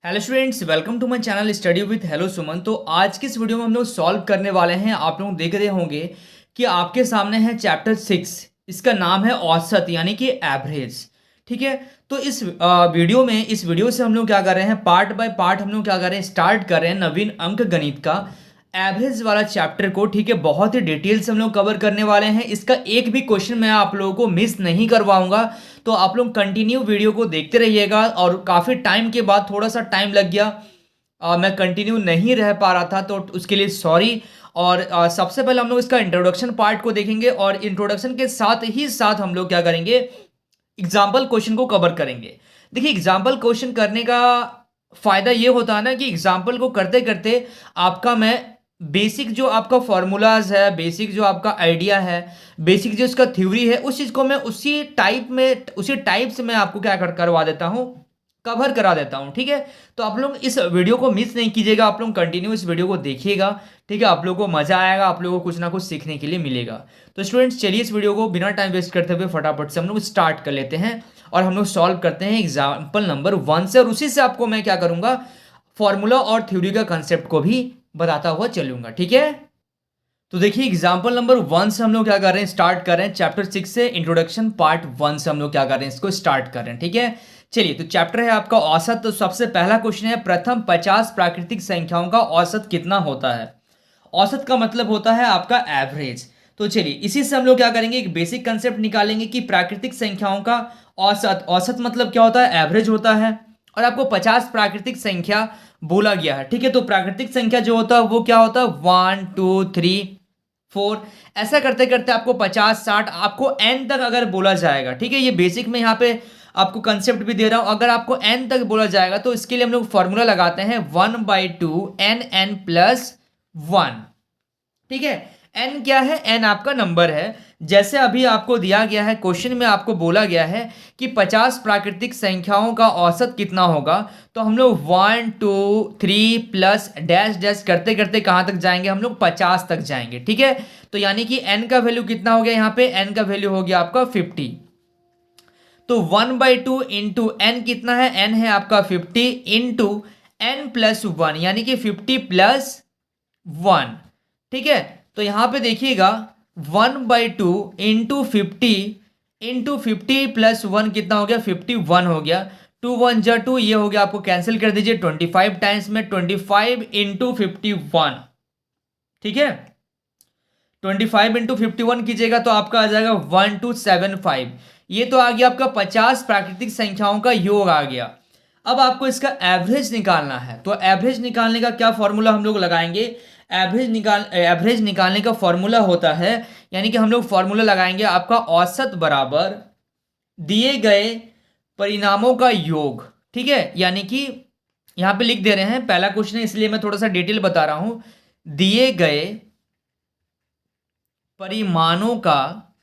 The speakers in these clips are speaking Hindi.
Hello students, welcome to my channel study with hello Suman. तो आज की इस वीडियो में हम लोग सॉल्व करने वाले हैं। आप लोग देख रहे होंगे कि आपके सामने है चैप्टर 6। इसका नाम है औसत यानी कि एवरेज। ठीक है। तो इस वीडियो से हम लोग क्या कर रहे हैं, पार्ट बाय पार्ट हम लोग क्या कर रहे हैं, स्टार्ट कर रहे हैं नवीन अंक गणित का एवरेज वाला चैप्टर को। ठीक है, बहुत ही डिटेल से हम लोग कवर करने वाले हैं। इसका एक भी क्वेश्चन मैं आप लोगों को मिस नहीं करवाऊंगा। तो आप लोग कंटिन्यू वीडियो को देखते रहिएगा। और काफ़ी टाइम के बाद थोड़ा सा टाइम लग गया, मैं कंटिन्यू नहीं रह पा रहा था, तो उसके लिए सॉरी। और सबसे पहले हम लोग इसका इंट्रोडक्शन पार्ट को देखेंगे और इंट्रोडक्शन के साथ ही साथ हम लोग क्या करेंगे, एग्जाम्पल क्वेश्चन को कवर करेंगे। देखिए, एग्जाम्पल क्वेश्चन करने का फायदा ये होता है ना कि एग्जाम्पल को करते करते आपका मैं बेसिक जो आपका फॉर्मूलाज है, बेसिक जो आपका आइडिया है, बेसिक जो इसका थ्योरी है, उस चीज़ को मैं उसी टाइप से मैं आपको क्या करवा देता हूँ, कवर करा देता हूँ। ठीक है। तो आप लोग इस वीडियो को मिस नहीं कीजिएगा, आप लोग कंटिन्यू इस वीडियो को देखिएगा। ठीक है, आप लोगों को मजा आएगा, आप लोगों को कुछ ना कुछ सीखने के लिए मिलेगा। तो स्टूडेंट्स, चलिए इस वीडियो को बिना टाइम वेस्ट करते हुए फटाफट से हम लोग स्टार्ट कर लेते हैं और हम लोग सॉल्व करते हैं एग्जाम्पल नंबर 1 से। और उसी से आपको मैं क्या करूंगा, फॉर्मूला और थ्योरी का कंसेप्ट को भी बताता हुआ चलूंगा। ठीक है। तो देखिए, एग्जाम्पल नंबर 1 से हम लोग क्या कर रहे हैं, स्टार्ट कर रहे हैं चैप्टर 6 से। इंट्रोडक्शन पार्ट 1 से हम लोग क्या कर रहे हैं, इसको स्टार्ट कर रहे हैं। ठीक है, चलिए। तो चैप्टर है आपका औसत। तो सबसे पहला क्वेश्चन है, प्रथम 50 प्राकृतिक संख्याओं का औसत कितना होता है। औसत का मतलब होता है आपका एवरेज। तो चलिए, इसी से हम लोग क्या करेंगे, एक बेसिक कंसेप्ट निकालेंगे कि प्राकृतिक संख्याओं का औसत, औसत मतलब क्या होता है, एवरेज होता है। और आपको 50 प्राकृतिक संख्या बोला गया है। ठीक है। तो प्राकृतिक संख्या जो होता है वो क्या होता है, 1 2 3 4, ऐसा करते करते आपको 50 60 आपको एन तक अगर बोला जाएगा। ठीक है, ये बेसिक में यहाँ पे आपको कंसेप्ट भी दे रहा हूं। अगर आपको एन तक बोला जाएगा तो इसके लिए हम लोग फॉर्मूला लगाते हैं 1/2 एन प्लस 1। ठीक है। एन क्या है, एन आपका नंबर है। जैसे अभी आपको दिया गया है क्वेश्चन में, आपको बोला गया है कि 50 प्राकृतिक संख्याओं का औसत कितना होगा। तो हम लोग 1 2 3 प्लस डैश डैश करते करते कहाँ तक जाएंगे, हम लोग 50 तक जाएंगे। ठीक है। तो यानी कि एन का वैल्यू कितना हो गया, यहाँ पे एन का वैल्यू हो गया आपका 50। तो 1/2 इंटू एन कितना है, एन है आपका 50 इंटू एन प्लस 1 यानी कि 50 प्लस 1। ठीक है। तो यहां पे देखिएगा 1/2 इंटू 50 प्लस 1 कितना हो गया, 51 हो गया। 2 1 जा 2, ये हो गया, आपको कैंसिल कर दीजिए 25 टाइम्स में 25 इंटू 51। ठीक है। 25 इंटू 51 कीजिएगा तो आपका आ जाएगा 1275। ये तो आ गया आपका 50 प्राकृतिक संख्याओं का योग आ गया। अब आपको इसका एवरेज निकालना है। तो एवरेज निकालने का क्या फॉर्मूला हम लोग लगाएंगे, एवरेज निकालने का फॉर्मूला होता है, यानी कि हम लोग फॉर्मूला लगाएंगे आपका औसत बराबर दिए गए परिणामों का योग। ठीक है, यानी कि यहां पे लिख दे रहे हैं, पहला क्वेश्चन है इसलिए मैं थोड़ा सा डिटेल बता रहा हूं। दिए गए परिमाणों का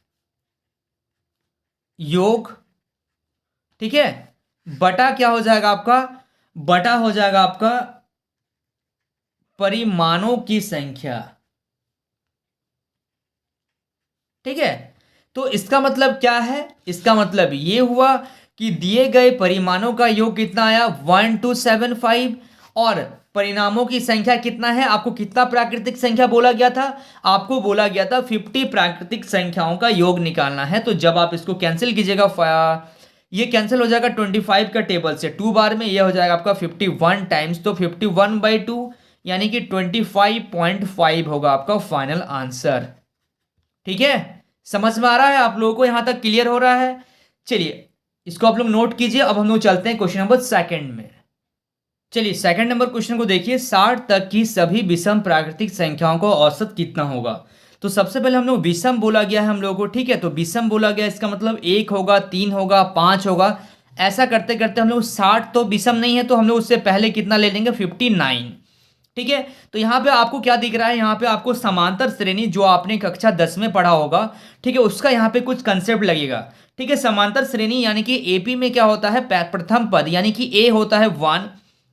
योग, ठीक है, बटा क्या हो जाएगा आपका, बटा हो जाएगा आपका परिमाणों की संख्या। ठीक है। तो इसका मतलब क्या है, इसका मतलब ये हुआ कि दिए गए परिमाणों का योग कितना आया, 1275। और परिणामों की संख्या कितना है, आपको कितना प्राकृतिक संख्या बोला गया था, आपको बोला गया था 50 प्राकृतिक संख्याओं का योग निकालना है। तो जब आप इसको कैंसिल कीजिएगा, ये कैंसिल हो जाएगा 25 का टेबल से, 2 बार में ये हो जाएगा आपका 51 टाइम्स, तो 51/2 यानी कि 25.5 होगा आपका फाइनल आंसर। ठीक है, समझ में आ रहा है आप लोगों को, यहां तक क्लियर हो रहा है। चलिए, इसको आप लोग नोट कीजिए। अब हम लोग चलते हैं क्वेश्चन नंबर 2 में। चलिए, सेकंड नंबर क्वेश्चन को देखिए, 60 तक की सभी विषम प्राकृतिक संख्याओं का औसत कितना होगा। तो सबसे पहले हम लोग विषम बोला गया है हम लोगों को। ठीक है, तो विषम बोला गया, इसका मतलब 1 होगा, 3 होगा, 5 होगा, ऐसा करते करते हम लोग 60 तो विषम नहीं है, तो हम लोग उससे पहले कितना ले लेंगे, 59। ठीक है। तो यहाँ पे आपको क्या दिख रहा है, यहाँ पे आपको समांतर श्रेणी जो आपने कक्षा 10 में पढ़ा होगा, ठीक है, उसका यहाँ पे कुछ कंसेप्ट लगेगा। ठीक है, समांतर श्रेणी यानी कि एपी में क्या होता है, प्रथम पद यानी कि ए होता है 1।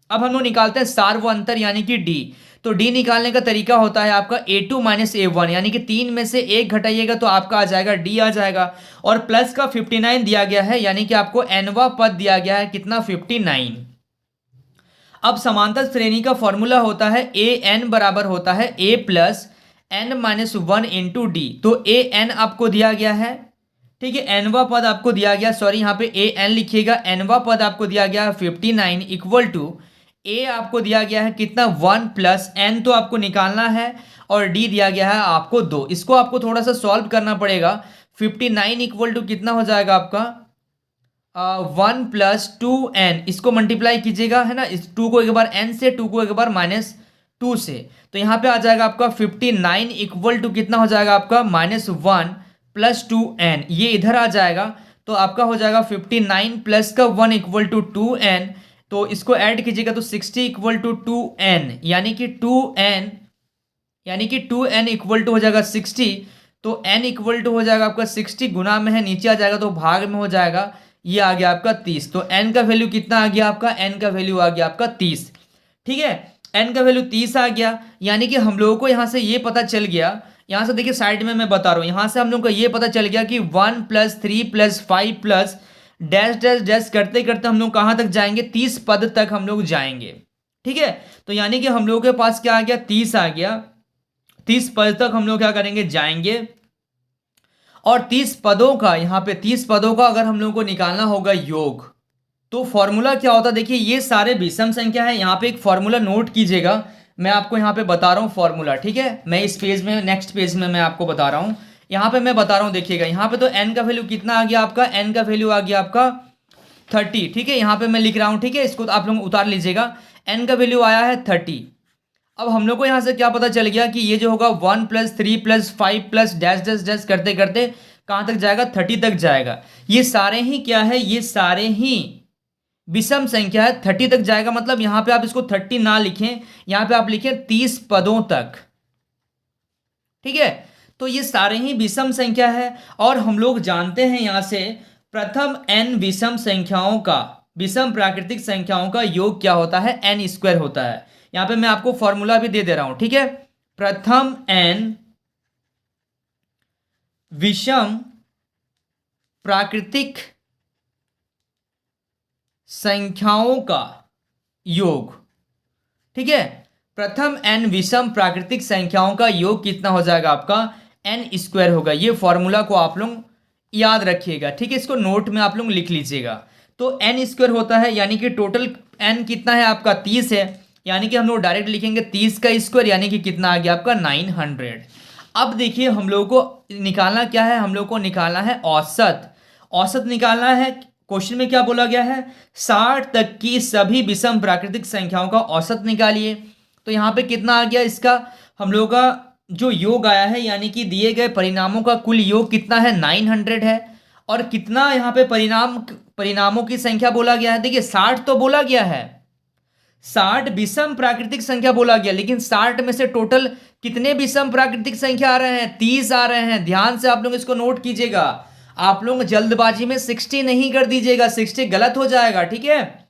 अब हम लोग निकालते हैं सार्वअंतर यानी कि डी। तो डी निकालने का तरीका होता है आपका a2 - a1 यानी कि 3 में से 1 घटाइएगा तो आपका आ जाएगा डी आ जाएगा। और प्लस का 59 दिया गया है, यानी कि आपको nवा पद दिया गया है कितना, 59। अब समांतर श्रेणी का फॉर्मूला होता है ए एन बराबर होता है a plus n minus one into d. तो ए एन आपको दिया गया है, ठीक है, एनवा पद आपको दिया गया, सॉरी यहाँ पे ए एन लिखिएगा, एनवा पद आपको दिया गया है 59 इक्वल टू ए आपको दिया गया है कितना 1 प्लस एन तो आपको निकालना है और डी दिया गया है आपको 2। इसको आपको थोड़ा सा सॉल्व करना पड़ेगा। 59 इक्वल टू कितना हो जाएगा आपका 1 प्लस 2n, इसको मल्टीप्लाई कीजिएगा, है ना, इस 2 को एक बार n से, 2 को एक बार माइनस 2 से, तो यहाँ पे आ जाएगा आपका 59 इक्वल टू कितना हो जाएगा आपका -1 प्लस 2n, ये इधर आ जाएगा तो आपका हो जाएगा 59 प्लस का 1 इक्वल टू 2n, तो इसको ऐड कीजिएगा तो 60 इक्वल टू 2n, यानी कि 2n इक्वल टू हो जाएगा 60, तो n इक्वल टू हो जाएगा आपका 60 गुना में है, नीचे आ जाएगा तो भाग में हो जाएगा, ये आ गया आपका 30। तो n का वैल्यू कितना आ गया आपका, n का वैल्यू आ गया आपका 30, ठीक है, n का वैल्यू 30 आ गया। यानी कि हम लोगों को यहाँ से ये पता चल गया, यहाँ से देखिए साइड में मैं बता रहा हूँ, यहाँ से हम लोग को ये पता चल गया कि 1 plus 3 plus 5 plus dash dash dash करते करते हम लोग कहाँ तक जाएंगे, 30 पद तक हम लोग जाएंगे, ठीक है। तो यानी कि हम लोगों के पास क्या आ गया, 30 आ गया, 30 पद तक हम लोग क्या करेंगे, जाएंगे। और 30 पदों का, यहाँ पे 30 पदों का अगर हम लोगों को निकालना होगा योग, तो फॉर्मूला क्या होता है, देखिए ये सारे विषम संख्या है, यहाँ पे एक फॉर्मूला नोट कीजिएगा, मैं आपको यहाँ पे बता रहा हूँ फॉर्मूला, ठीक है, मैं इस पेज में, नेक्स्ट पेज में मैं आपको बता रहा हूँ, यहाँ पे मैं बता रहा हूँ, देखिएगा यहाँ पे तो n का वैल्यू कितना आ गया आपका, n का वैल्यू आ गया आपका 30, ठीक है, यहाँ पे मैं लिख रहा हूँ, ठीक है, इसको आप लोग उतार लीजिएगा, n का वैल्यू आया है 30। अब हम लोग को यहाँ से क्या पता चल गया कि ये जो होगा 1 plus 3 plus 5 plus dash dash dash करते करते कहाँ तक जाएगा, 30 तक जाएगा। ये सारे ही क्या है, ये सारे ही विषम संख्या है, 30 तक जाएगा, मतलब यहाँ पे आप इसको 30 ना लिखें, यहाँ पे आप लिखें 30 पदों तक, ठीक है। तो ये सारे ही विषम संख्या है और हम लोग जानते हैं यहाँ से प्रथम n विषम संख्याओं का, विषम प्राकृतिक संख्याओं का योग क्या होता है, n स्क्वायर होता है। यहाँ पे मैं आपको फॉर्मूला भी दे रहा हूं, ठीक है, प्रथम n विषम प्राकृतिक संख्याओं का योग, ठीक है, प्रथम n विषम प्राकृतिक संख्याओं का योग कितना हो जाएगा आपका, n स्क्वायर होगा। ये फॉर्मूला को आप लोग याद रखिएगा, ठीक है, इसको नोट में आप लोग लिख लीजिएगा। तो n स्क्वायर होता है, यानी कि टोटल n कितना है आपका 30 है, यानी कि हम लोग डायरेक्ट लिखेंगे 30 का स्क्वायर, यानी कि कितना आ गया आपका 900। अब देखिए हम लोगों को निकालना क्या है, हम लोग को निकालना है औसत, औसत निकालना है। क्वेश्चन में क्या बोला गया है, 60 तक की सभी विषम प्राकृतिक संख्याओं का औसत निकालिए। तो यहाँ पे कितना आ गया, इसका हम लोगों का जो योग आया है, यानी कि दिए गए परिणामों का कुल योग कितना है, 900 है। और कितना यहाँ पे परिणामों की संख्या बोला गया है, देखिए 60 तो बोला गया है, 60 विषम प्राकृतिक संख्या बोला गया, लेकिन 60 में से टोटल कितने विषम प्राकृतिक संख्या आ रहे हैं, 30 आ रहे हैं। ध्यान से आप लोग इसको नोट कीजिएगा, आप लोग जल्दबाजी में 60 नहीं कर दीजिएगा, 60 गलत हो जाएगा, ठीक है,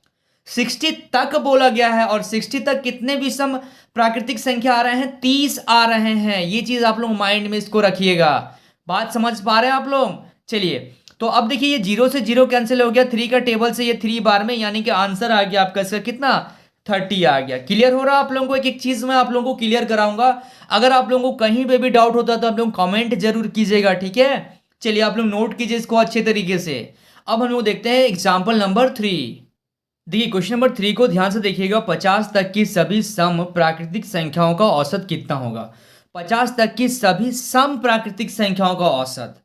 60 तक बोला गया है और 60 तक कितने विषम प्राकृतिक संख्या आ रहे हैं, 30 आ रहे हैं। ये चीज आप लोग माइंड में इसको रखिएगा, बात समझ पा रहे हैं आप लोग। चलिए तो अब देखिए ये 0 से 0 कैंसिल हो गया, 3 का टेबल से ये 3 बार में, यानी कि आंसर आ गया आपका इसका कितना, 30 आ गया। क्लियर हो रहा है आप लोगों को, एक एक चीज मैं आप लोगों को क्लियर कराऊंगा। अगर आप लोगों को कहीं पे भी डाउट होता है तो आप लोग कमेंट जरूर कीजिएगा, ठीक है। चलिए आप लोग नोट कीजिए इसको अच्छे तरीके से। अब हम लोग देखते हैं एग्जाम्पल नंबर 3। देखिए क्वेश्चन नंबर 3 को ध्यान से देखिएगा, 50 तक की सभी सम प्राकृतिक संख्याओं का औसत कितना होगा, 50 तक की सभी सम प्राकृतिक संख्याओं का औसत,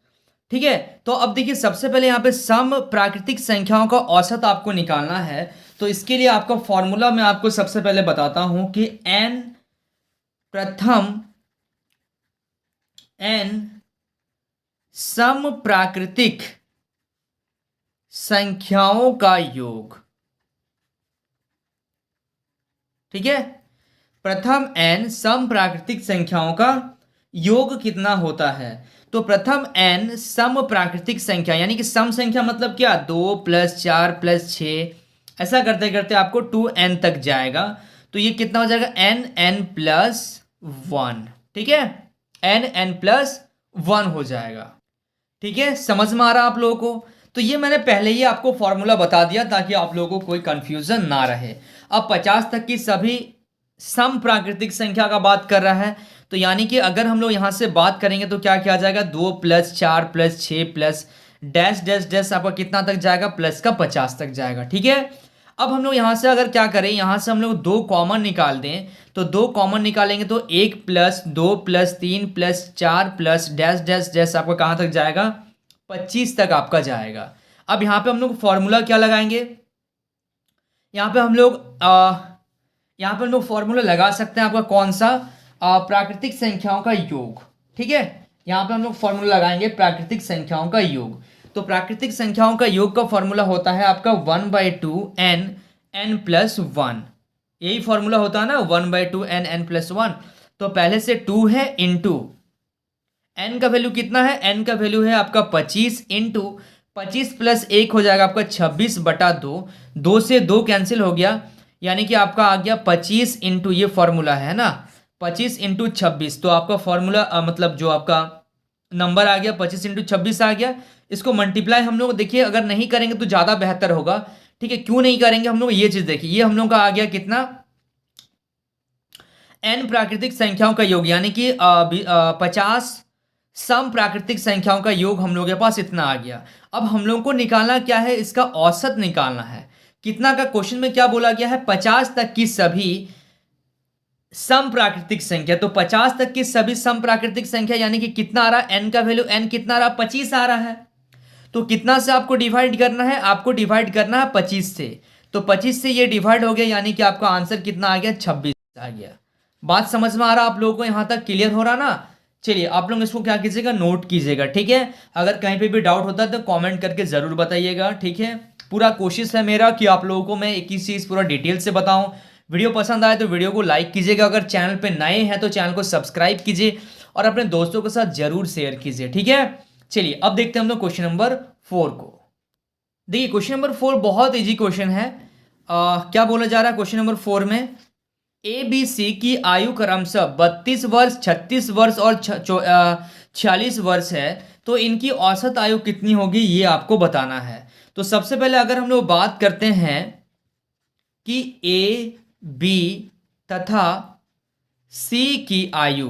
ठीक है। तो अब देखिए सबसे पहले यहाँ पे सम प्राकृतिक संख्याओं का औसत आपको निकालना है, तो इसके लिए आपका फॉर्मूला मैं आपको सबसे पहले बताता हूं कि n प्रथम n सम प्राकृतिक संख्याओं का योग, ठीक है, प्रथम n सम प्राकृतिक संख्याओं का योग कितना होता है। तो प्रथम n सम प्राकृतिक संख्या, यानी कि सम संख्या मतलब क्या, 2 प्लस 4 प्लस 6, ऐसा करते करते आपको 2n तक जाएगा। तो ये कितना हो जाएगा, n प्लस 1, ठीक है, n प्लस 1 हो जाएगा, ठीक है। समझ में आ रहा आप लोगों को। तो ये मैंने पहले ही आपको फॉर्मूला बता दिया ताकि आप लोगों को कोई कंफ्यूजन ना रहे। अब 50 तक की सभी सम प्राकृतिक संख्या का बात कर रहा है, तो यानी कि अगर हम लोग यहाँ से बात करेंगे तो क्या किया जाएगा, 2 + 4 + 6 प्लस डैश डैश डैश आपका कितना तक जाएगा, प्लस का 50 तक जाएगा। ठीक है, अब हम लोग यहाँ से अगर क्या करें, यहाँ से हम लोग 2 कॉमन निकाल दें, तो 2 कॉमन निकालेंगे तो 1 + 2 + 3 + 4 प्लस डैश डैश डैश आपका कहाँ तक जाएगा, 25 तक आपका जाएगा। अब यहाँ पे हम लोग फॉर्मूला क्या लगाएंगे, यहाँ पे हम लोग फॉर्मूला लगा सकते हैं आपका कौन सा, प्राकृतिक संख्याओं का योग। ठीक है, यहाँ पे हम लोग फॉर्मूला लगाएंगे प्राकृतिक संख्याओं का योग। तो प्राकृतिक संख्याओं का योग का फॉर्मूला होता है आपका 1/2 n + 1। यही फॉर्मूला होता है ना, 1/2 n + 1। तो पहले से 2 है इंटू n का वैल्यू कितना है, n का वैल्यू है आपका 25 इंटू 25 + 1 हो जाएगा आपका 26/2। 2 से 2 कैंसिल हो गया, यानी कि आपका आ गया 25 इंटू, ये फॉर्मूला है ना, 25 इंटू 26। तो आपका फॉर्मूला मतलब जो आपका नंबर आ गया 25 इंटू 26 आ गया। इसको मल्टीप्लाई हम लोग देखिए अगर नहीं करेंगे तो ज़्यादा बेहतर होगा। ठीक है, क्यों नहीं करेंगे हम लोग, ये चीज़ देखिए, ये हम लोग का आ गया कितना, n प्राकृतिक संख्याओं का योग, यानी कि 50 सम प्राकृतिक संख्याओं का योग हम लोग के पास इतना आ गया। अब हम लोग को निकालना क्या है, इसका औसत निकालना है। कितना का क्वेश्चन में क्या बोला गया है, 50 तक की सभी सम प्राकृतिक संख्या। तो 50 तक की सभी सम प्राकृतिक संख्या यानी कि कितना आ रहा है, n का वैल्यू, n कितना आ रहा है, 25 आ रहा है। तो कितना से आपको डिवाइड करना है, आपको डिवाइड करना है 25 से। तो 25 से ये डिवाइड हो गया, यानी कि आपका आंसर कितना आ गया, 26 आ गया। बात समझ में आ रहा आप लोगों को, यहाँ तक क्लियर हो रहा ना। चलिए आप लोग इसको क्या कीजिएगा, नोट कीजिएगा। ठीक है, अगर कहीं पे भी डाउट होता है तो कमेंट करके ज़रूर बताइएगा। ठीक है, पूरा कोशिश है मेरा कि आप लोगों को मैं एक ही चीज़ पूरा डिटेल से बताऊं। वीडियो पसंद आए तो वीडियो को लाइक कीजिएगा, अगर चैनल पे नए हैं तो चैनल को सब्सक्राइब कीजिए और अपने दोस्तों के साथ जरूर शेयर कीजिए। ठीक है, चलिए अब देखते हैं हम लोग क्वेश्चन नंबर 4 को। देखिए क्वेश्चन नंबर 4 बहुत इजी क्वेश्चन है। क्या बोला जा रहा है क्वेश्चन नंबर 4 में, ABC की आयु क्रमशः 32 वर्ष, 36 वर्ष और 46 वर्ष है, तो इनकी औसत आयु कितनी होगी ये आपको बताना है। तो सबसे पहले अगर हम लोग बात करते हैं कि A, B तथा C की आयु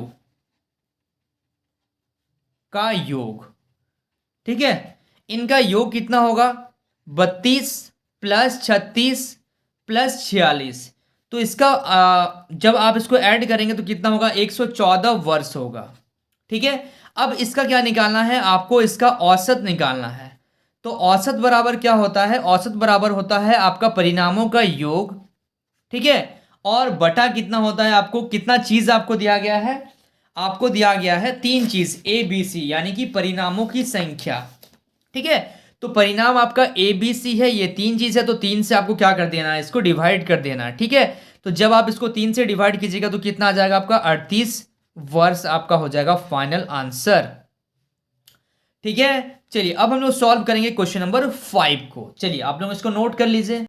का योग, ठीक है, इनका योग कितना होगा, 32 + 36 + 46। तो इसका जब आप इसको ऐड करेंगे तो कितना होगा, 114 वर्ष होगा। ठीक है, अब इसका क्या निकालना है, आपको इसका औसत निकालना है। तो औसत बराबर क्या होता है, औसत बराबर होता है आपका परिणामों का योग। ठीक है, और बटा कितना होता है, आपको कितना चीज आपको दिया गया है, आपको दिया गया है 3 चीज ABC, यानी कि परिणामों की संख्या। ठीक है, तो परिणाम आपका ABC है, ये 3 चीज है, तो 3 से आपको क्या कर देना है, इसको डिवाइड कर देना है। ठीक है, तो जब आप इसको 3 से डिवाइड कीजिएगा तो कितना आ जाएगा आपका, 38 वर्ष आपका हो जाएगा फाइनल आंसर। ठीक है, चलिए अब हम लोग सॉल्व करेंगे क्वेश्चन नंबर 5 को। चलिए आप लोग इसको नोट कर लीजिए।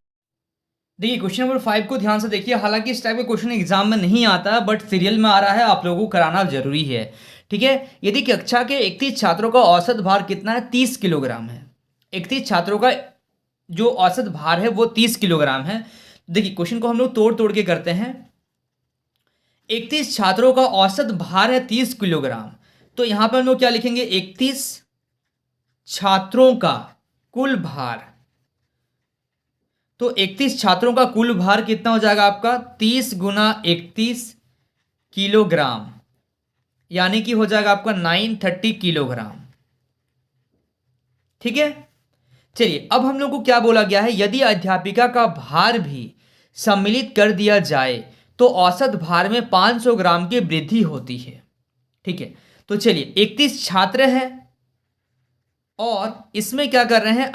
देखिए क्वेश्चन नंबर 5 को ध्यान से देखिए, हालांकि इस टाइप का क्वेश्चन एग्जाम में नहीं आता है, बट सीरियल में आ रहा है, आप लोगों को कराना जरूरी है। ठीक है, यदि कक्षा के 31 छात्रों का औसत भार कितना है, 30 किलोग्राम है। 31 छात्रों का जो औसत भार है वो 30 किलोग्राम है। देखिए क्वेश्चन को हम लोग तोड़ तोड़ के करते हैं। 31 छात्रों का औसत भार है 30 किलोग्राम, तो यहां पर हम लोग क्या लिखेंगे, 31 छात्रों का कुल भार। तो 31 छात्रों का कुल भार कितना हो जाएगा आपका, 30 × 31 किलोग्राम, यानी कि हो जाएगा आपका 930 किलोग्राम। ठीक है, चलिए अब हम लोग को क्या बोला गया है, यदि अध्यापिका का भार भी सम्मिलित कर दिया जाए तो औसत भार में 500 ग्राम की वृद्धि होती है। ठीक है, तो चलिए 31 छात्र हैं और इसमें क्या कर रहे हैं,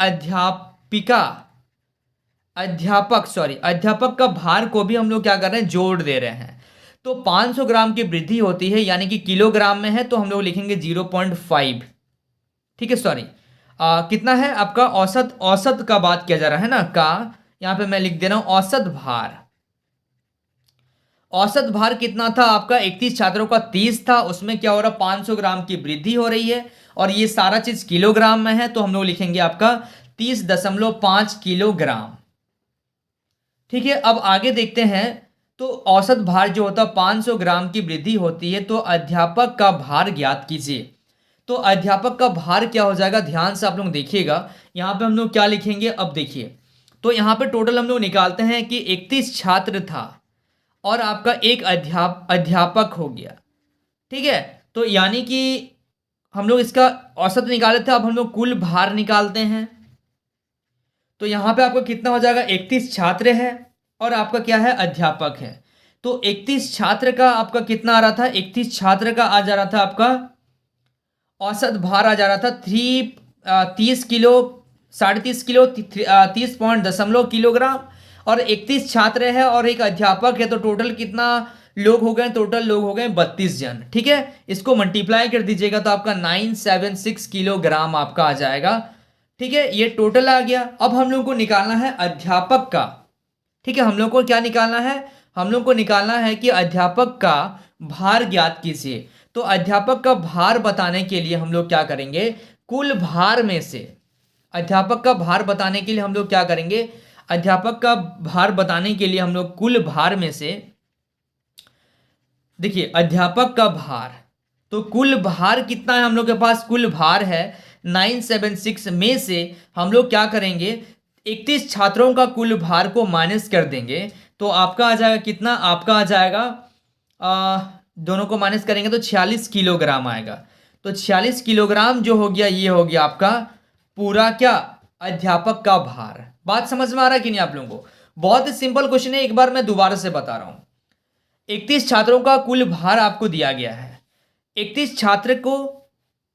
अध्यापक का भार को भी हम लोग क्या कर रहे हैं, जोड़ दे रहे हैं। तो 500 ग्राम की वृद्धि होती है, यानी कि किलोग्राम में है तो हम लोग लिखेंगे 0.5। ठीक है, सॉरी कितना है आपका, औसत का बात किया जा रहा है ना, का यहां पे मैं लिख दे रहा हूं औसत भार। औसत भार कितना था आपका, 31 छात्रों का 30 था, उसमें क्या हो रहा है, 500 ग्राम की वृद्धि हो रही है, और ये सारा चीज किलोग्राम में है, तो हम लोग लिखेंगे आपका 30.5 किलोग्राम। ठीक है, अब आगे देखते हैं। तो औसत भार जो होता है 500 ग्राम की वृद्धि होती है, तो अध्यापक का भार ज्ञात कीजिए। तो अध्यापक का भार क्या हो जाएगा, ध्यान से आप लोग देखिएगा। यहाँ पे हम लोग क्या लिखेंगे, अब देखिए। तो यहाँ पे टोटल हम लोग निकालते हैं कि 31 छात्र था और आपका एक अध्यापक हो गया। ठीक है, तो यानी कि हम लोग इसका औसत निकाले थे, अब हम लोग कुल भार निकालते हैं। तो यहाँ पे आपको कितना हो जाएगा, 31 छात्र है और आपका क्या है, अध्यापक है। तो 31 छात्र का आपका कितना आ रहा था, 31 छात्र का आ जा रहा था आपका औसत भार आ जा रहा था 30 किलो, 30.5 किलो, 30.0 किलोग्राम। और 31 छात्र है और एक अध्यापक है, तो टोटल कितना लोग हो गए, टोटल लोग हो गए 32 जन। ठीक है, इसको मल्टीप्लाई कर दीजिएगा तो आपका 976 किलोग्राम आपका आ जाएगा। ठीक है, ये टोटल आ गया। अब हम लोग को निकालना है अध्यापक का। ठीक है, हम लोग को क्या निकालना है, हम लोग को निकालना है कि अध्यापक का भार ज्ञात कीजिए। तो अध्यापक का भार बताने के लिए हम लोग क्या करेंगे, कुल भार में से अध्यापक का भार बताने के लिए हम लोग क्या करेंगे, अध्यापक का भार बताने के लिए हम लोग कुल भार में से, देखिए अध्यापक का भार, तो कुल भार कितना है हम लोग के पास, कुल भार है 976 में से हम लोग क्या करेंगे, 31 छात्रों का कुल भार को माइनस कर देंगे। तो आपका आ जाएगा कितना, आपका आ जाएगा दोनों को माइनस करेंगे तो 46 किलोग्राम आएगा। तो 46 किलोग्राम जो हो गया, ये हो गया आपका पूरा क्या, अध्यापक का भार। बात समझ में आ रहा है कि नहीं आप लोगों को? बहुत ही सिंपल क्वेश्चन है, एक बार मैं दोबारा से बता रहा हूं। 31 छात्रों का कुल भार आपको दिया गया है। 31 छात्र को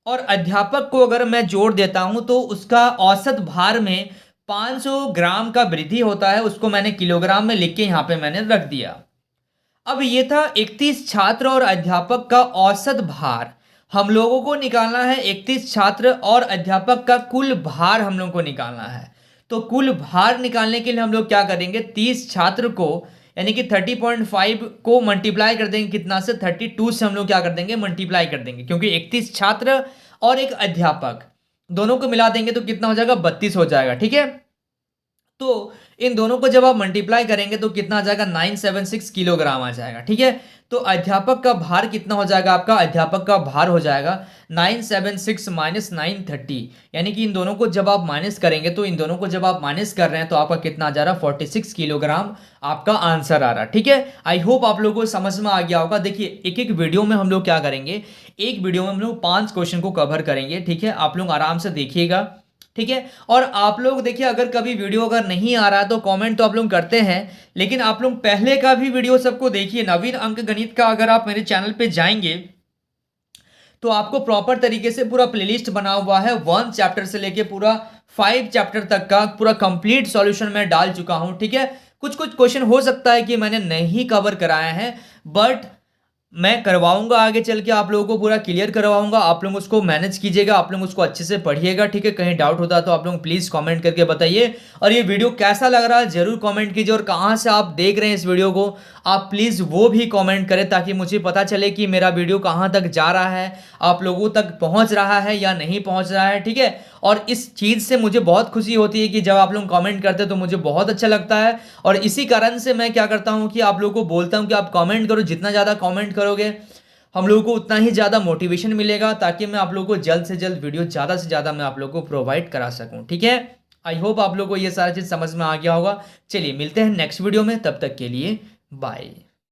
और अध्यापक को अगर मैं जोड़ देता हूं तो उसका औसत भार में 500 ग्राम का वृद्धि होता है, उसको मैंने किलोग्राम में लिख के यहां पे मैंने रख दिया। अब ये था 31 छात्र और अध्यापक का औसत भार। हम लोगों को निकालना है 31 छात्र और अध्यापक का कुल भार हम लोगों को निकालना है। तो कुल भार निकालने के लिए हम लोग क्या करेंगे, 30 छात्र को यानी कि 30.5 को मल्टीप्लाई कर देंगे कितना से, 32 से हम लोग क्या कर देंगे, मल्टीप्लाई कर देंगे, क्योंकि 31 छात्र और एक अध्यापक दोनों को मिला देंगे तो कितना हो जाएगा, 32 हो जाएगा। ठीक है, तो इन दोनों को जब आप मल्टीप्लाई करेंगे तो कितना आ जाएगा, 976 किलोग्राम आ जाएगा। ठीक है, तो अध्यापक का भार कितना हो जाएगा, आपका अध्यापक का भार हो जाएगा 976 माइनस 930, यानी कि इन दोनों को जब आप माइनस करेंगे, तो इन दोनों को जब आप माइनस कर रहे हैं तो आपका कितना आ जा रहा है, 46 किलोग्राम आपका आंसर आ रहा है। ठीक है, आई होप आप लोगों को समझ में आ गया होगा। देखिए एक एक वीडियो में हम लोग क्या करेंगे, एक वीडियो में हम लोग 5 क्वेश्चन को कवर करेंगे। ठीक है, आप लोग आराम से देखिएगा। ठीक है, और आप लोग देखिए अगर कभी वीडियो अगर नहीं आ रहा है तो कमेंट तो आप लोग करते हैं, लेकिन आप लोग पहले का भी वीडियो सबको देखिए। नवीन अंक गणित का अगर आप मेरे चैनल पे जाएंगे तो आपको प्रॉपर तरीके से पूरा प्लेलिस्ट बना हुआ है, 1 चैप्टर से लेके पूरा 5 चैप्टर तक का पूरा कंप्लीट सॉल्यूशन मैं डाल चुका हूं। ठीक है, कुछ कुछ क्वेश्चन हो सकता है कि मैंने नहीं कवर कराया है, बट मैं करवाऊंगा आगे चल के, आप लोगों को पूरा क्लियर करवाऊंगा। आप लोग उसको मैनेज कीजिएगा, आप लोग उसको अच्छे से पढ़िएगा। ठीक है, कहीं डाउट होता है तो आप लोग प्लीज़ कमेंट करके बताइए। और ये वीडियो कैसा लग रहा है जरूर कमेंट कीजिए, और कहाँ से आप देख रहे हैं इस वीडियो को आप प्लीज़ वो भी कमेंट करें, ताकि मुझे पता चले कि मेरा वीडियो कहाँ तक जा रहा है, आप लोगों तक पहुँच रहा है या नहीं पहुँच रहा है। ठीक है, और इस चीज़ से मुझे बहुत खुशी होती है कि जब आप लोग कमेंट करते हैं तो मुझे बहुत अच्छा लगता है। और इसी कारण से मैं क्या करता हूँ कि आप लोगों को बोलता हूँ कि आप कमेंट करो, जितना ज़्यादा कमेंट करोगे हम लोगों को उतना ही ज़्यादा मोटिवेशन मिलेगा, ताकि मैं आप लोगों को जल्द से जल्द वीडियो ज़्यादा से ज़्यादा मैं आप लोगों को प्रोवाइड करा सकूँ। ठीक है, आई होप आप लोगों को ये सारा चीज़ समझ में आ गया होगा। चलिए मिलते हैं नेक्स्ट वीडियो में, तब तक के लिए बाय।